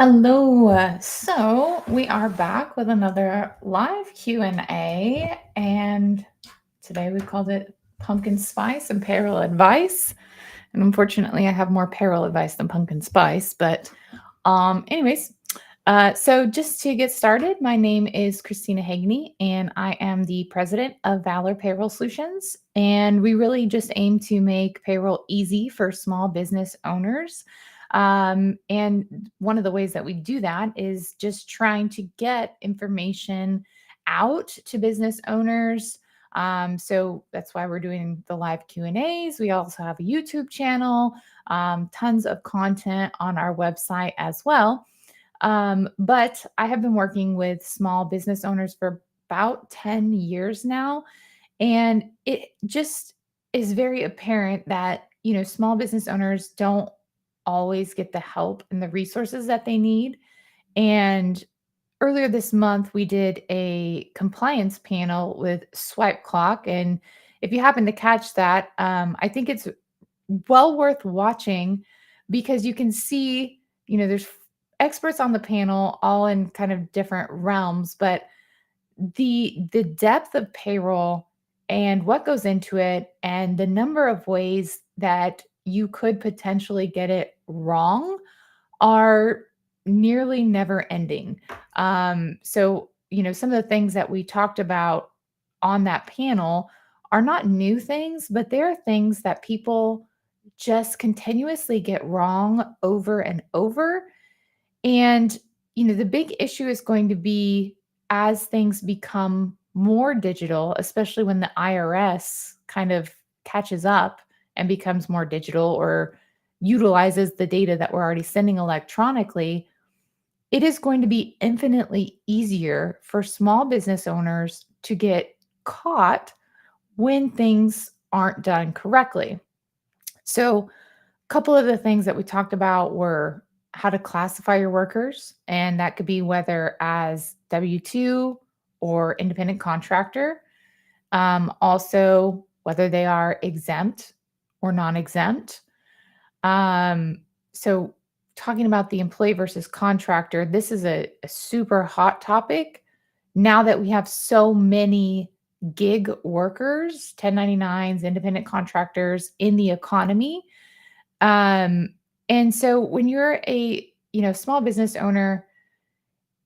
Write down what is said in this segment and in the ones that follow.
Hello. So we are back with another live Q&A, and today we called it pumpkin spice and payroll advice. And unfortunately, I have more payroll advice than pumpkin spice, but anyways, so just to get started, my name is Christina Hagney, and I am the president of Valor Payroll Solutions. And we really just aim to make payroll easy for small business owners. And one of the ways that we do that is just trying to get information out to business owners. So that's why we're doing the live Q&As. We also have a YouTube channel, tons of content on our website as well. But I have been working with small business owners for about 10 years now. And it just is very apparent that, small business owners don't always get the help and the resources that they need. And earlier this month, we did a compliance panel with Swipe Clock. And if you happen to catch that, I think it's well worth watching because you can see, there's experts on the panel all in kind of different realms, but the depth of payroll and what goes into it and the number of ways that you could potentially get it wrong are nearly never ending. So, some of the things that we talked about on that panel are not new things, but they're things that people just continuously get wrong over and over. And, the big issue is going to be as things become more digital, especially when the IRS kind of catches up and becomes more digital or utilizes the data that we're already sending electronically, it is going to be infinitely easier for small business owners to get caught when things aren't done correctly. So, a couple of the things that we talked about were how to classify your workers, and that could be whether as W 2 or independent contractor. Also, whether they are exempt or non exempt. So, talking about the employee versus contractor, this is a super hot topic now that we have so many gig workers, 1099s, independent contractors in the economy. Um, and so when you're a, small business owner,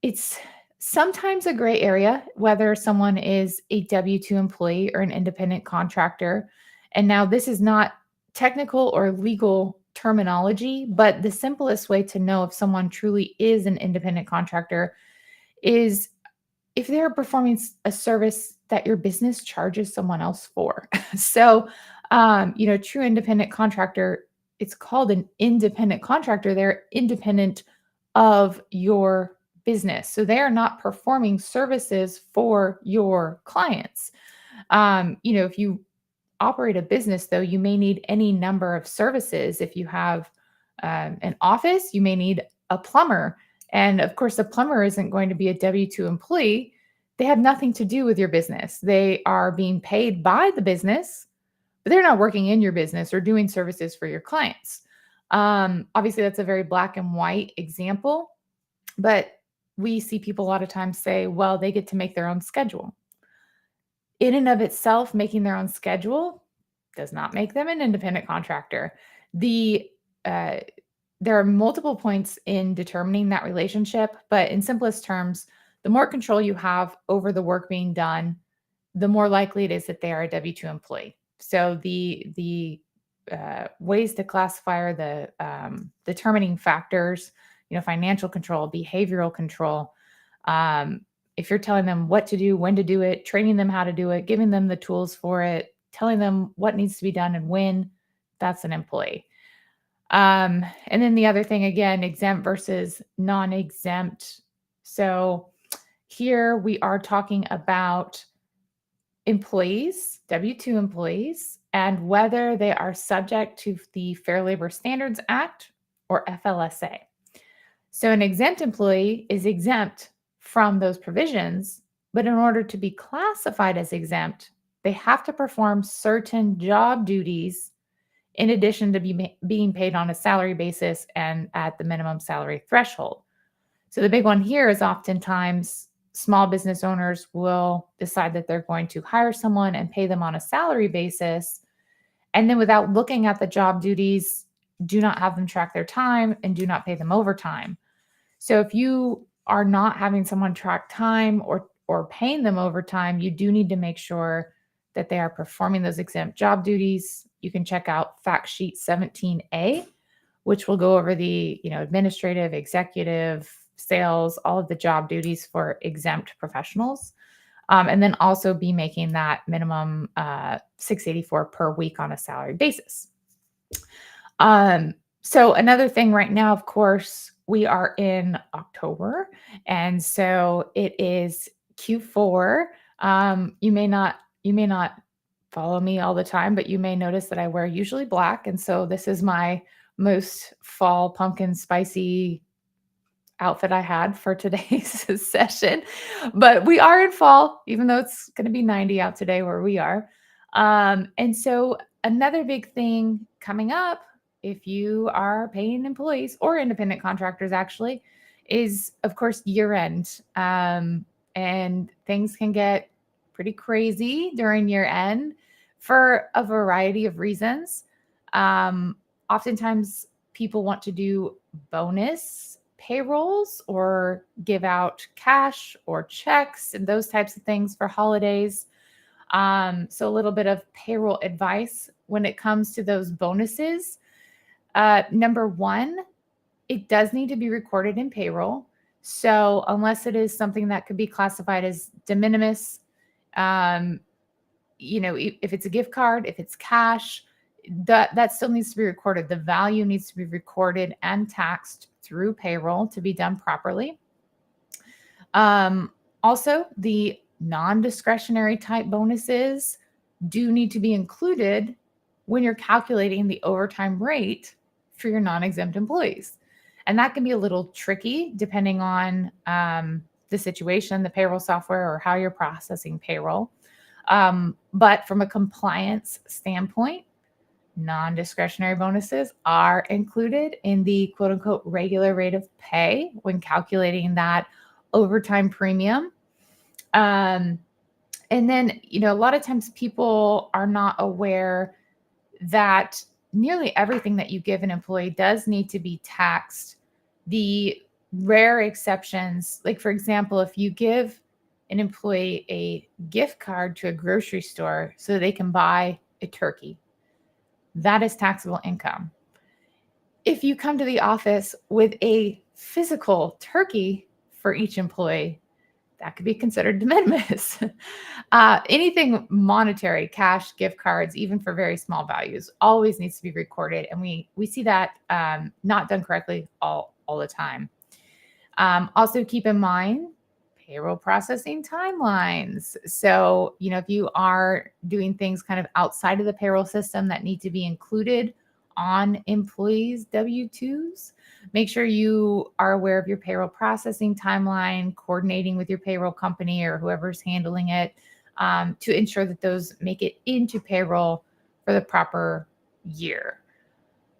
it's sometimes a gray area whether someone is a W-2 employee or an independent contractor. And now this is not technical or legal terminology, but the simplest way to know if someone truly is an independent contractor is if they're performing a service that your business charges someone else for. So, true independent contractor, it's called an independent contractor. They're independent of your business. So they are not performing services for your clients. If you operate a business, though, you may need any number of services. If you have an office, you may need a plumber. And of course, the plumber isn't going to be a W 2 employee. They have nothing to do with your business. They are being paid by the business, but they're not working in your business or doing services for your clients. Obviously, that's a very black and white example, but we see people a lot of times say, well, they get to make their own schedule. In and of itself, making their own schedule does not make them an independent contractor. The uh, there are multiple points in determining that relationship, but in simplest terms, the more control you have over the work being done, the more likely it is that they are a W-2 employee. So the ways to classify are the determining factors, financial control, behavioral control. If you're telling them what to do, when to do it, training them how to do it, giving them the tools for it, telling them what needs to be done and when, that's an employee. And then the other thing, again, exempt versus non-exempt. So here we are talking about employees, W-2 employees, and whether they are subject to the Fair Labor Standards Act or FLSA. So an exempt employee is exempt from those provisions, but in order to be classified as exempt, they have to perform certain job duties in addition to being paid on a salary basis and at the minimum salary threshold. So the big one here is oftentimes small business owners will decide that they're going to hire someone and pay them on a salary basis. And then without looking at the job duties, do not have them track their time and do not pay them overtime. So if you are not having someone track time or paying them overtime, you do need to make sure that they are performing those exempt job duties. You can check out fact sheet 17A, which will go over the, administrative, executive, sales, all of the job duties for exempt professionals. And then also be making that minimum 684 per week on a salary basis. So another thing right now, of course, we are in October, and so it is Q4. You may not follow me all the time, but you may notice that I wear usually black, and so this is my most fall pumpkin spicy outfit I had for today's session. But we are in fall, even though it's going to be 90 out today where we are. And so, another big thing coming up, if you are paying employees or independent contractors, actually, is of course year end. And things can get pretty crazy during year end for a variety of reasons. Oftentimes, people want to do bonus payrolls or give out cash or checks and those types of things for holidays. So a little bit of payroll advice when it comes to those bonuses. Number one, it does need to be recorded in payroll. So unless it is something that could be classified as de minimis, um, if it's a gift card, if it's cash, that still needs to be recorded. The value needs to be recorded and taxed through payroll to be done properly. Also, the non-discretionary type bonuses do need to be included when you're calculating the overtime rate for your non-exempt employees. And that can be a little tricky depending on the situation, the payroll software, or how you're processing payroll. But from a compliance standpoint, non-discretionary bonuses are included in the quote unquote regular rate of pay when calculating that overtime premium. And then, a lot of times people are not aware that nearly everything that you give an employee does need to be taxed. The rare exceptions, like for example, if you give an employee a gift card to a grocery store so they can buy a turkey, that is taxable income. If you come to the office with a physical turkey for each employee, that could be considered de minimis. Anything monetary, cash, gift cards, even for very small values, always needs to be recorded. And we see that not done correctly all the time. Also keep in mind payroll processing timelines. So, if you are doing things kind of outside of the payroll system that need to be included on employees' W-2s, make sure you are aware of your payroll processing timeline, coordinating with your payroll company or whoever's handling it to ensure that those make it into payroll for the proper year.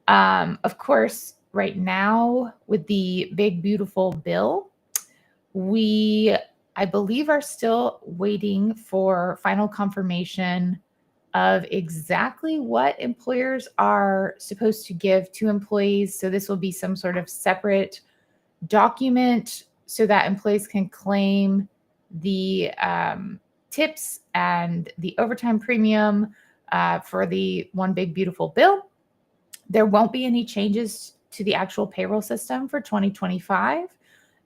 Of course, right now with the big, beautiful bill, I believe, are still waiting for final confirmation of exactly what employers are supposed to give to employees. So this will be some sort of separate document so that employees can claim the tips and the overtime premium for the one big beautiful bill. There won't be any changes to the actual payroll system for 2025.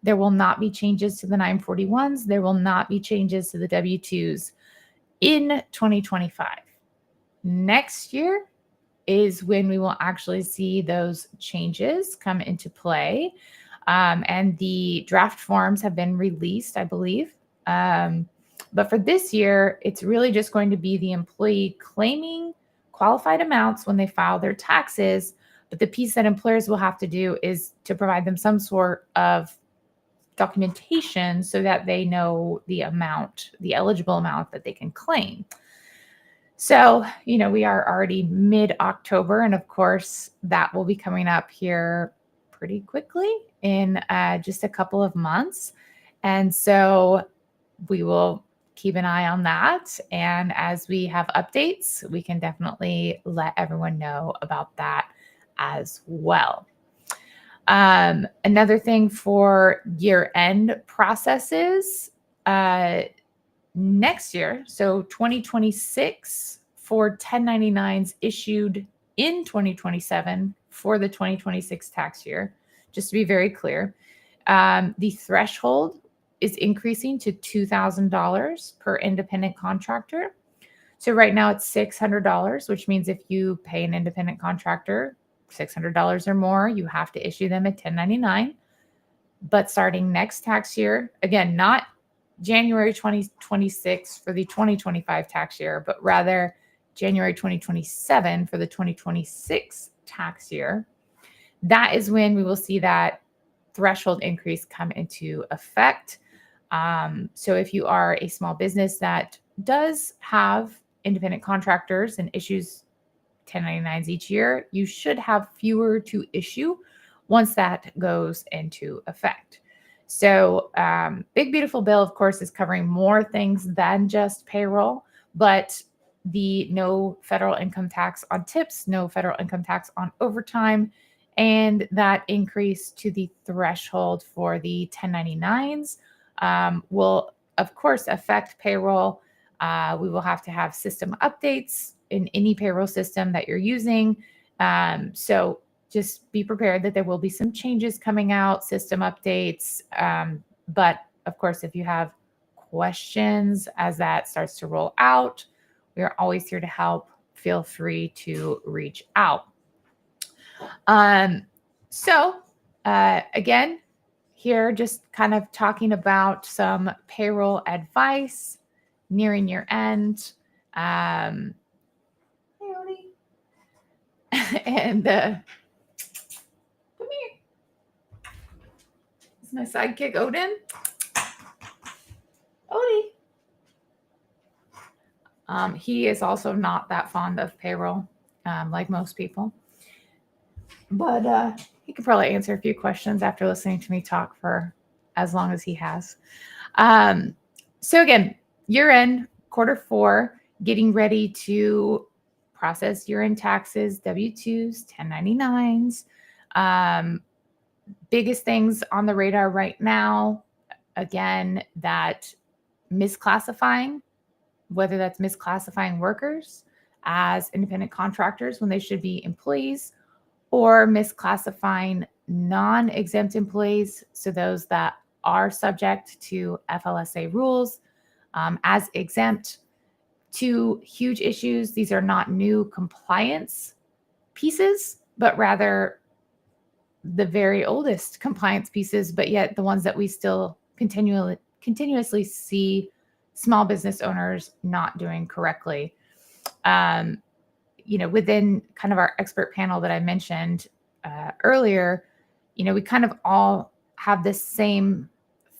There will not be changes to the 941s. There will not be changes to the W-2s in 2025. Next year is when we will actually see those changes come into play. And the draft forms have been released, I believe. But for this year, it's really just going to be the employee claiming qualified amounts when they file their taxes. But the piece that employers will have to do is to provide them some sort of documentation so that they know the amount, the eligible amount that they can claim. So, we are already mid-October, and of course, that will be coming up here pretty quickly in just a couple of months. And so we will keep an eye on that. And as we have updates, we can definitely let everyone know about that as well. Another thing for year-end processes, next year, so 2026 for 1099s issued in 2027 for the 2026 tax year, just to be very clear, the threshold is increasing to $2,000 per independent contractor. So right now it's $600, which means if you pay an independent contractor $600 or more, you have to issue them a 1099. But starting next tax year, again, not January 2026 for the 2025 tax year, but rather January 2027 for the 2026 tax year, that is when we will see that threshold increase come into effect. So if you are a small business that does have independent contractors and issues 1099s each year, you should have fewer to issue once that goes into effect. So Big Beautiful Bill, of course, is covering more things than just payroll, but the no federal income tax on tips, no federal income tax on overtime, and that increase to the threshold for the 1099s will, of course, affect payroll. We will have to have system updates in any payroll system that you're using. So just be prepared that there will be some changes coming out, system updates. But of course, if you have questions as that starts to roll out, we are always here to help. Feel free to reach out. Again, here just kind of talking about some payroll advice nearing your end. Hey, Odie. And come here. This is my sidekick, Odin. Odie. He is also not that fond of payroll, like most people. But he could probably answer a few questions after listening to me talk for as long as he has. So again, year-end, quarter four, getting ready to process year-end taxes, W-2s, 1099s. Biggest things on the radar right now, again, that misclassifying, whether that's misclassifying workers as independent contractors when they should be employees, or misclassifying non-exempt employees, so those that are subject to FLSA rules as exempt. Two huge issues. These are not new compliance pieces, but rather the very oldest compliance pieces, but yet the ones that we still continuously see small business owners not doing correctly. Within kind of our expert panel that I mentioned earlier, we kind of all have this same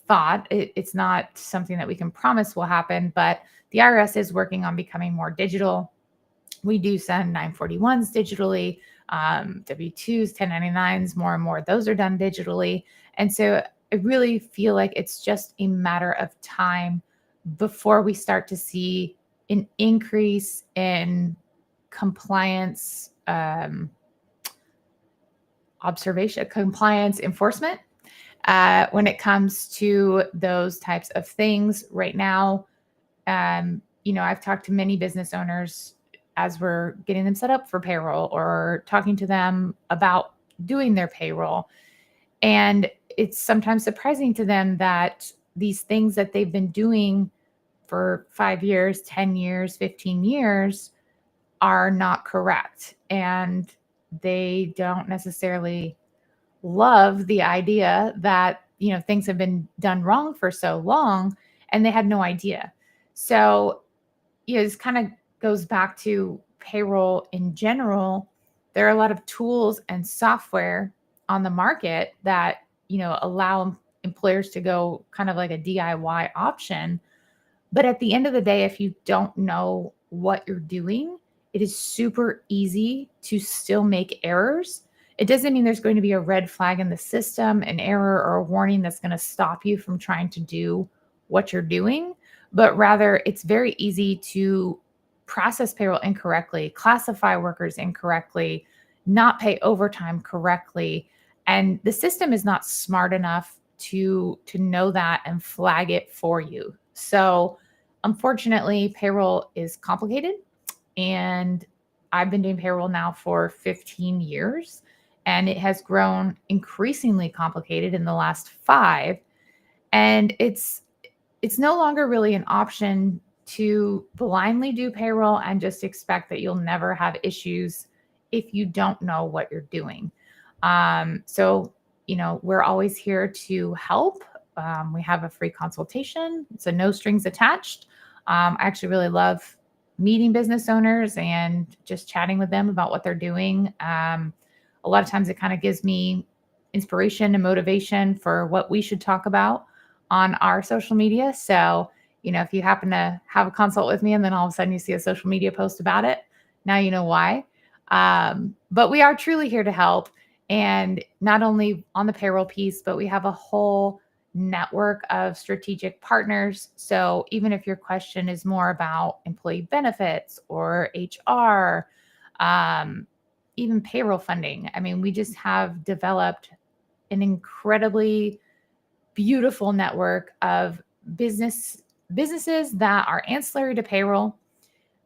thought. It's not something that we can promise will happen, but the IRS is working on becoming more digital. We do send 941s digitally, W-2s, 1099s, more and more. Those are done digitally. And so I really feel like it's just a matter of time before we start to see an increase in compliance compliance enforcement when it comes to those types of things. Right now, I've talked to many business owners as we're getting them set up for payroll or talking to them about doing their payroll. And it's sometimes surprising to them that these things that they've been doing for 5 years, 10 years, 15 years are not correct. And they don't necessarily love the idea that, things have been done wrong for so long and they had no idea. So, this kind of goes back to payroll in general. There are a lot of tools and software on the market that, allow employers to go kind of like a DIY option. But at the end of the day, if you don't know what you're doing, it is super easy to still make errors, It doesn't mean there's going to be a red flag in the system, an error or a warning that's going to stop you from trying to do what you're doing, but rather it's very easy to process payroll incorrectly, classify workers incorrectly, not pay overtime correctly, and the system is not smart enough to know that and flag it for you. So, unfortunately, payroll is complicated, and I've been doing payroll now for 15 years, and it has grown increasingly complicated in the last 5. And it's no longer really an option to blindly do payroll and just expect that you'll never have issues if you don't know what you're doing. So, we're always here to help. We have a free consultation. It's a no strings attached. I actually really love meeting business owners and just chatting with them about what they're doing. A lot of times it kind of gives me inspiration and motivation for what we should talk about on our social media. So, if you happen to have a consult with me and then all of a sudden you see a social media post about it, now you know why. But we are truly here to help. And not only on the payroll piece, but we have a whole network of strategic partners. So even if your question is more about employee benefits or HR, even payroll funding, I mean, we just have developed an incredibly beautiful network of businesses that are ancillary to payroll.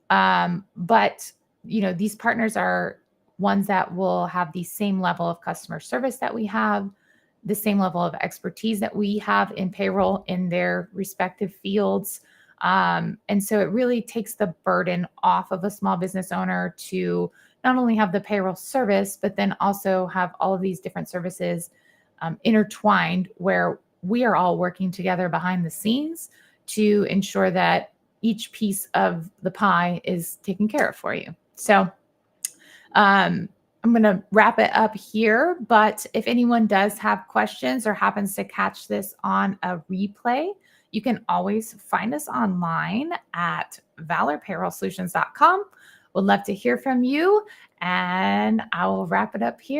But these partners are ones that will have the same level of customer service that we have, the same level of expertise that we have in payroll in their respective fields. And so it really takes the burden off of a small business owner to not only have the payroll service, but then also have all of these different services intertwined, where we are all working together behind the scenes to ensure that each piece of the pie is taken care of for you. So I'm going to wrap it up here, but if anyone does have questions or happens to catch this on a replay, you can always find us online at valorpayrollsolutions.com. Would love to hear from you, and I will wrap it up here.